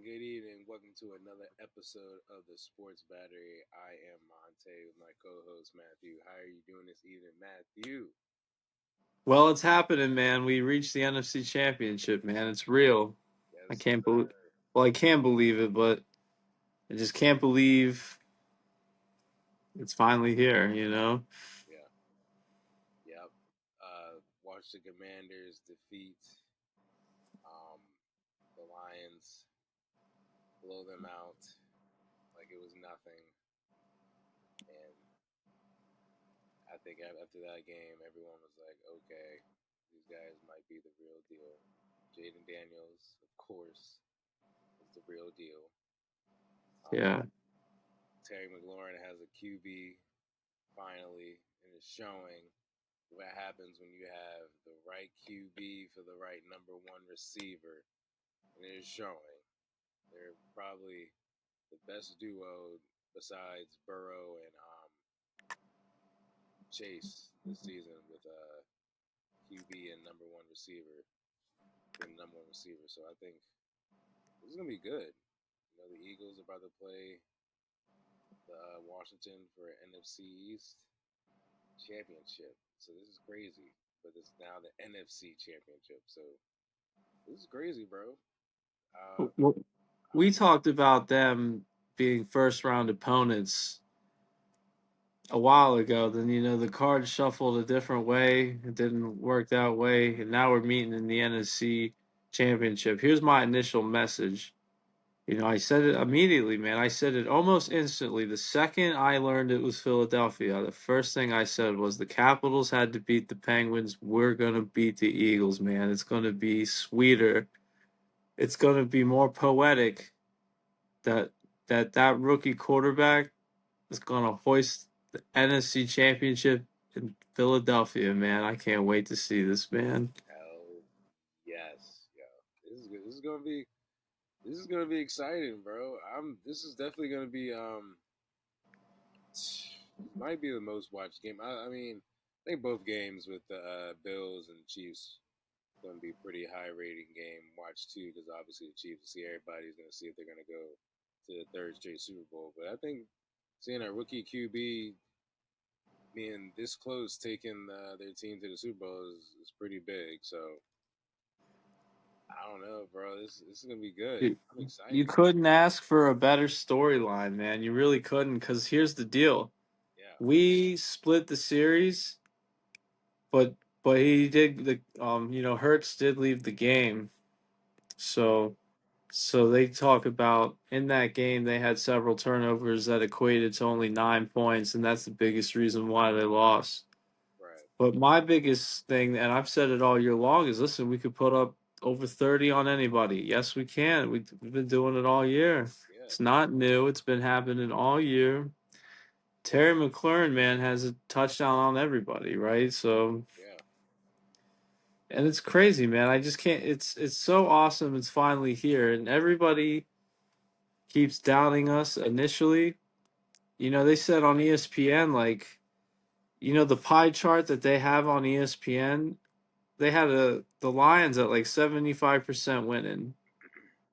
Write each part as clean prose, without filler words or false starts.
good evening. Welcome to another episode of the Sports Battery. I am Monte with my co-host Matthew. How are you doing this evening, Matthew? Well, it's happening, man. We reached the NFC Championship, man. It's real. I Yes, can't believe. sir. Well, I can believe it, but I just can't believe it's finally here. Yeah, yep. Watch the Commanders defeat um, the Lions, blow them out like it was nothing. And I think after that game, everyone was like, "Okay, these guys might be the real deal." Jaden Daniels, of course, is the real deal. Um, Yeah, Terry McLaurin has a QB finally, and it's showing what happens when you have the right QB for the right number one receiver, and it is showing. They're probably the best duo besides Burrow and Chase this season with QB and number one receiver, being the number one receiver. So I think this is gonna be good. The Eagles are about to play the Washington for NFC East championship. So this is crazy. But it's now the NFC championship. So this is crazy, bro. Uh, W- we I'm talked about them being first round opponents a while ago. Then the cards shuffled a different way. It didn't work that way, and now we're meeting in the NFC Championship. Here's my initial message. I said it immediately, man. I said it almost instantly. The second I learned it was Philadelphia, the first thing I said was the Capitals had to beat the Penguins. We're going to beat the Eagles, man. It's going to be sweeter. It's going to be more poetic that that rookie quarterback is going to hoist the NFC championship in Philadelphia, man. I can't wait to see this, man. hell yes, yo. This is good. This is gonna be exciting, bro. This is definitely gonna be might be the most watched game. I mean, I think both games with the Bills and Chiefs going to be a pretty high rating game. Watch too, because obviously the Chiefs see everybody's going to see if they're going to go to the third straight Super Bowl. But I think seeing a rookie QB being this close, taking their team to the Super Bowl is pretty big. So I don't know, bro. This is going to be good. You, I'm you excited. couldn't ask for a better storyline, man. You really couldn't, because here's the deal. Yeah, We split the series, but he did Hertz did leave the game. So they talk about in that game they had several turnovers that equated to only 9 points, and that's the biggest reason why they lost. right. But my biggest thing, and I've said it all year long, is listen, we could put up over 30 on anybody. Yes, we can. We've been doing it all year. Yeah, It's not new. It's been happening all year. Terry McLaurin, man, has a touchdown on everybody, right? So, yeah, and it's crazy, man. I just can't. It's so awesome. It's finally here, and everybody keeps doubting us initially. They said on ESPN, like, the pie chart that they have on ESPN, they had the Lions at like 75% winning,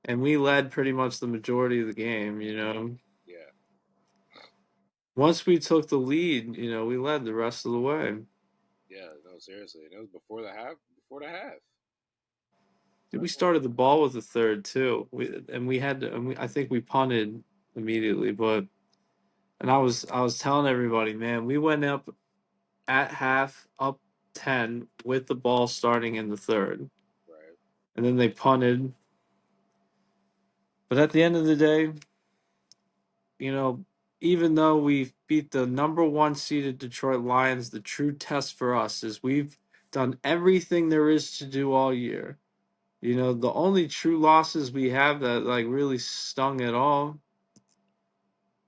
and we led pretty much the majority of the game. yeah, Once we took the lead, we led the rest of the way. yeah. No, seriously. And it was before the half. Before the half. We Right before the started the ball with the third too. We had to, I think we punted immediately, but and I was telling everybody, man, we went up at half up 10 with the ball starting in the third. right. And then they punted. But at the end of the day, you know, even though we've beat the number one seeded Detroit Lions, the true test for us is we've done everything there is to do all year. The only true losses we have that like really stung at all,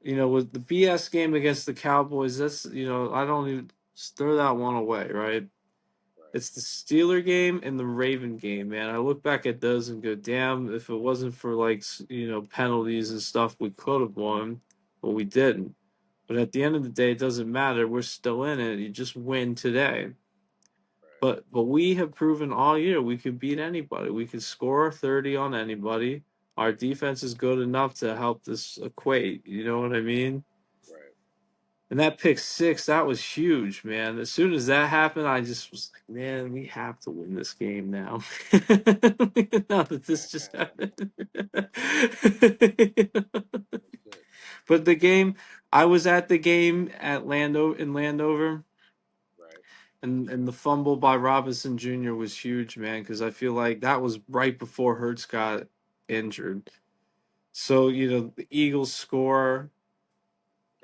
with the BS game against the Cowboys, I don't even just throw that one away, right? Right. It's the Steeler game and the Raven game, man. I look back at those and go, damn, if it wasn't for like, penalties and stuff, we could have won, but we didn't. But at the end of the day, it doesn't matter. We're still in it. You just win today. Right. But we have proven all year we could beat anybody. We could score 30 on anybody. our defense is good enough to help this equate. You know what I mean? Right. And that pick six, that was huge, man. As soon as that happened, I just was like, man, we have to win this game now. Now that this just happened. No shit. But the game, I was at the game at Landover, Right. and the fumble by Robinson Jr. was huge, man, because I feel like that was right before Hurts got injured. So, the Eagles score,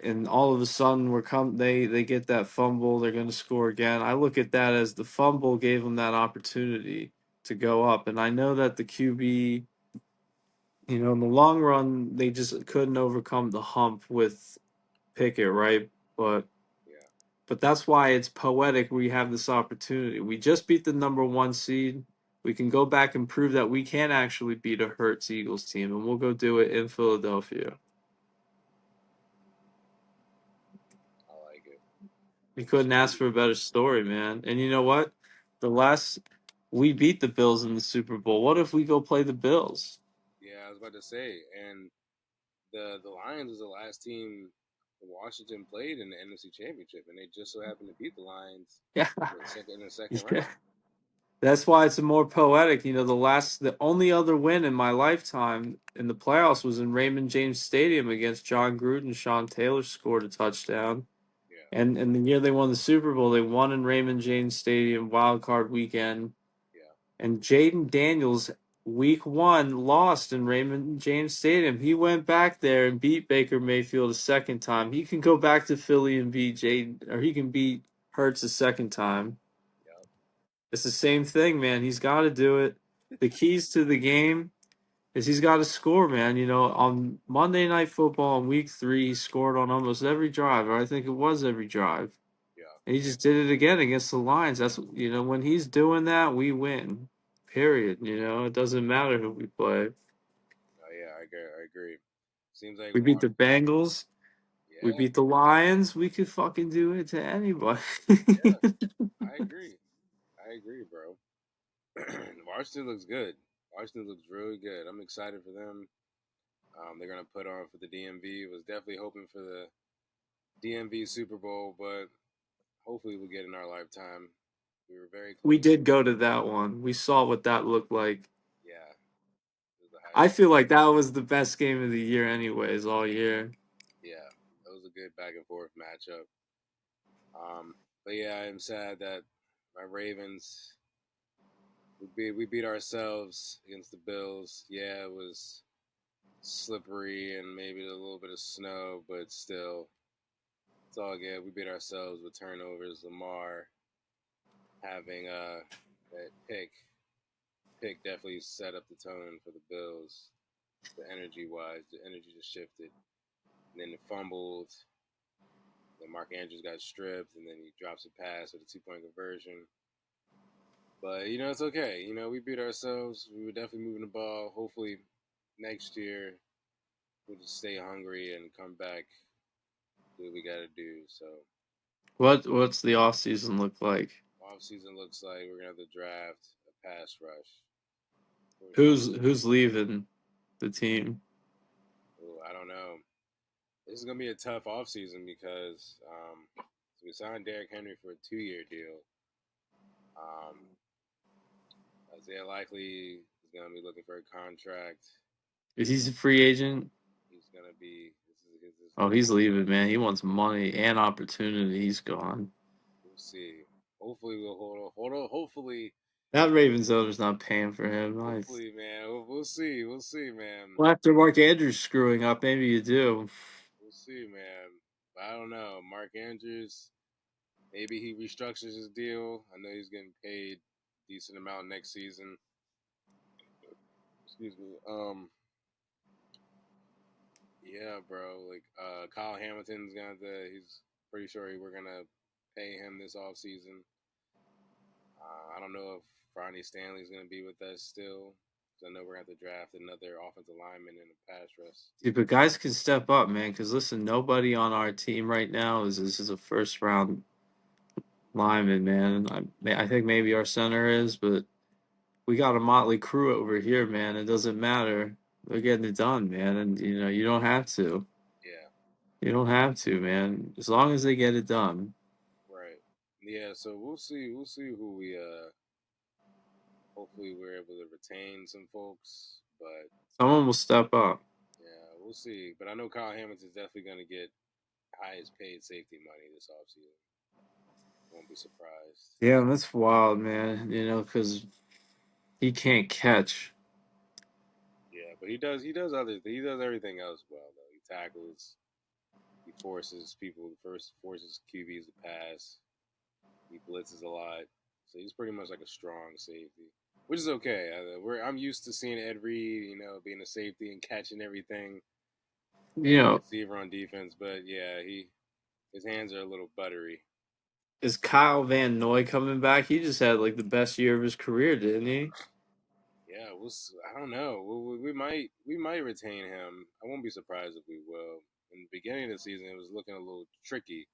and all of a sudden they get that fumble, they're going to score again. I look at that as the fumble gave them that opportunity to go up, and I know that the QB, in the long run, they just couldn't overcome the hump with Pickett, right? But Yeah. but that's why it's poetic we have this opportunity. We just beat the number one seed. We can go back and prove that we can actually beat a Hurts Eagles team, and we'll go do it in Philadelphia. I like it. We couldn't ask Sweet. for a better story, man. And you know what? The last we beat the Bills in the Super Bowl. What if we go play the Bills? Yeah, I was about to say, and the Lions was the last team Washington played in the NFC Championship, and they just so happened to beat the Lions Yeah. in the second Yeah. round. That's why it's more poetic. The only other win in my lifetime in the playoffs was in Raymond James Stadium against John Gruden. Sean Taylor scored a touchdown. Yeah. And the year they won the Super Bowl, they won in Raymond James Stadium, wild card weekend. Yeah. And Jaden Daniels, week one, lost in Raymond James Stadium. He went back there and beat Baker Mayfield a second time. He can go back to Philly and beat Jaden, or he can beat Hurts a second time. Yeah. It's the same thing, man. He's got to do it. The keys to the game is he's got to score, man. On Monday Night Football in week three, he scored on almost every drive, or I think it was every drive. Yeah. And he just did it again against the Lions. When he's doing that, we win. Period. It doesn't matter who we play. Oh yeah, I agree. Seems like We beat the Bengals. We yeah, beat the Lions. We could fucking do it to anybody. yeah. I agree. I agree, bro. Washington looks good. Washington looks really good. I'm excited for them. They're gonna put on for the DMV. Was definitely hoping for the DMV Super Bowl, but hopefully we'll get in our lifetime. We were very We close. did go to that one. We saw what that looked like. Yeah, it was the I highlight. feel like that was the best game of the year, anyways, all year. Yeah, it was a good back and forth matchup. But yeah, I'm sad that my Ravens we beat ourselves against the Bills. Yeah, it was slippery and maybe a little bit of snow, but still, it's all good. We beat ourselves with turnovers. Lamar having that pick definitely set up the tone for the Bills. The energy wise, the energy just shifted. And then it fumbled. Then Mark Andrews got stripped, and then he drops a pass with a 2-point conversion. But it's okay. We beat ourselves. We were definitely moving the ball. Hopefully, next year we'll just stay hungry and come back. Do what we got to do. So What's the off season look like? off season looks like we're gonna have to draft a pass rush for sure. Who's leaving the team? Ooh, I don't know. This is gonna be a tough off season because so we signed Derrick Henry for a 2-year deal. Um, Isaiah likely is gonna be looking for a contract. Is he a free agent? He's gonna be. This is Oh, his he's last. leaving, man. He wants money and opportunity. He's gone. We'll see. Hopefully we'll hold on. Hold on. Hopefully, That Ravens owner's not paying for him. hopefully, man. We'll see. We'll see, man. Well, after Mark Andrews screwing up, maybe you do. We'll see, man. But I don't know. Mark Andrews. Maybe he restructures his deal. I know he's getting paid a decent amount next season. Excuse me. Yeah, bro. Like, Kyle Hamilton's gonna. He's pretty sure we're gonna pay him this off season. I don't know if Ronnie Stanley's gonna be with us still. 'Cause I know we're gonna have to draft another offensive lineman in the pass rush. Dude, but guys can step up, man. Because listen, nobody on our team right now is a first round lineman, man. I think maybe our center is, but we got a motley crew over here, man. It doesn't matter. They're getting it done, man, and you don't have to. Yeah, You don't have to, man. As long as they get it done, right. Yeah, so we'll see. We'll see who we. Hopefully, we're able to retain some folks, but someone will step up. yeah, we'll see. But I know Kyle Hamilton's definitely going to get highest paid safety money this offseason. Won't be surprised. Yeah, and that's wild, man. Because he can't catch. Yeah, but he does. He does other. He does everything else well though. He tackles. He forces people. First forces QBs to pass. He blitzes a lot. So he's pretty much like a strong safety, which is okay. I'm used to seeing Ed Reed, being a safety and catching everything, You being a know, receiver on defense. But yeah, his hands are a little buttery. is Kyle Van Noy coming back? He just had like the best year of his career, didn't he? Yeah, I don't know. We might retain him. I won't be surprised if we will. In the beginning of the season, it was looking a little tricky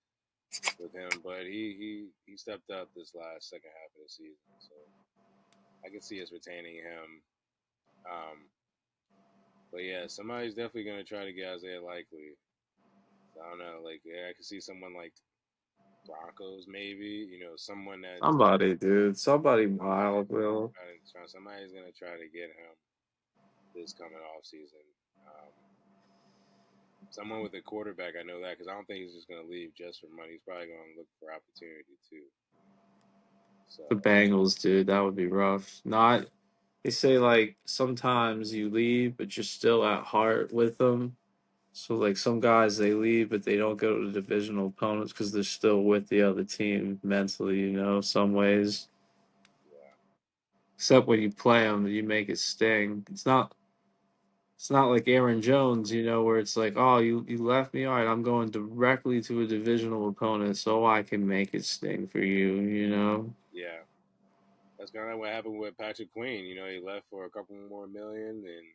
with him, but he stepped up this last second half of the season, so I can see us retaining him. Um, but yeah, somebody's definitely gonna try to get Isaiah Likely. So I don't know, like yeah, I could see someone like Broncos maybe, someone that Somebody, dude. Somebody wild, Will. somebody's gonna try to get him this coming off season. Someone with a quarterback, I know that because I don't think he's just gonna leave just for money. He's probably gonna look for opportunity too. So The Bengals, dude. That would be rough. Not. They say like sometimes you leave, but you're still at heart with them. So like some guys they leave, but they don't go to the divisional opponents because they're still with the other team mentally. Some ways. yeah, Except when you play them, you make it sting. It's not. It's not like Aaron Jones, where it's like, oh, you left me. All right, I'm going directly to a divisional opponent so I can make it sting for you. yeah. That's kind of what happened with Patrick Queen. He left for a couple more million, and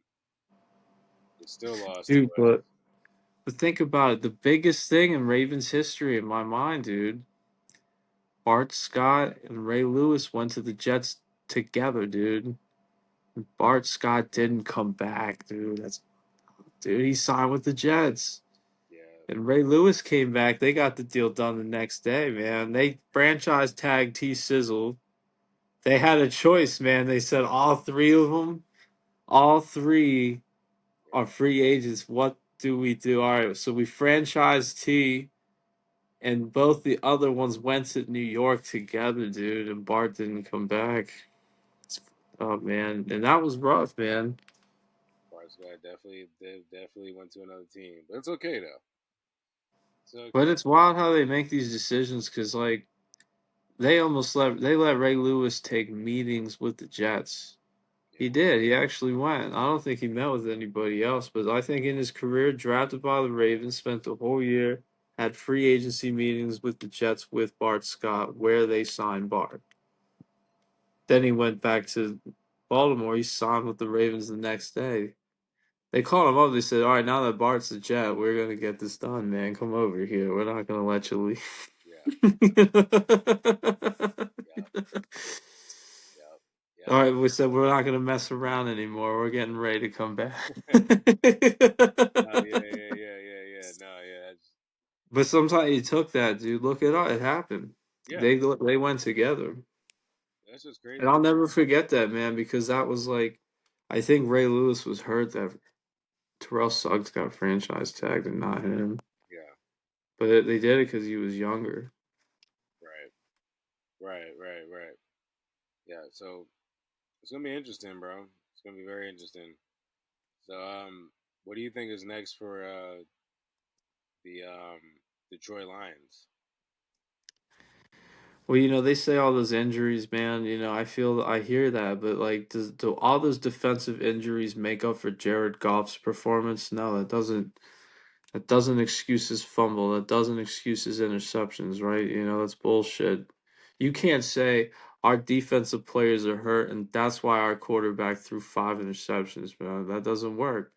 he still lost to Dude, us. but think about it. The biggest thing in Ravens history, in my mind, dude, Bart Scott and Ray Lewis went to the Jets together, dude. Bart Scott didn't come back, dude. Dude, he signed with the Jets. Yeah, And Ray Lewis came back. They got the deal done the next day, man. They franchise tagged T Sizzle. They had a choice, man. They said all three are yeah, free agents. What do we do? All right, so we franchised T, and both the other ones went to New York together, dude. And Bart didn't come back. Oh man, and that was rough, man. Bart Scott definitely went to another team, but it's okay though. It's But okay. it's wild how they make these decisions because like they let Ray Lewis take meetings with the Jets. He Yeah, did. He actually went. I don't think he met with anybody else, but I think in his career, drafted by the Ravens, spent the whole year, had free agency meetings with the Jets with Bart Scott, where they signed Bart. Then he went back to Baltimore. He signed with the Ravens the next day. They called him up. They said, "All right, now that Bart's a Jet, we're gonna get this done, man. Come over here. We're not gonna let you yeah, yeah, leave." yeah, All yep. right, we said we're not gonna mess around anymore. We're getting ready to come back. Oh yeah. No, yeah, But sometimes he took that, dude. Look it up. It happened. yeah. They went together, That's just and crazy. I'll never forget that, man, because that was like, I think Ray Lewis was hurt that Terrell Suggs got franchise tagged and not him. Yeah, But they did it because he was younger. right, right. Yeah, so it's gonna be interesting, bro. It's gonna be very interesting. So, what do you think is next for the Detroit Lions? Well, they say all those injuries, man. I hear that, but like, do all those defensive injuries make up for Jared Goff's performance? No, that doesn't. That doesn't excuse his fumble. That doesn't excuse his interceptions, right? That's bullshit. You can't say our defensive players are hurt and that's why our quarterback threw 5 interceptions, man. That doesn't work.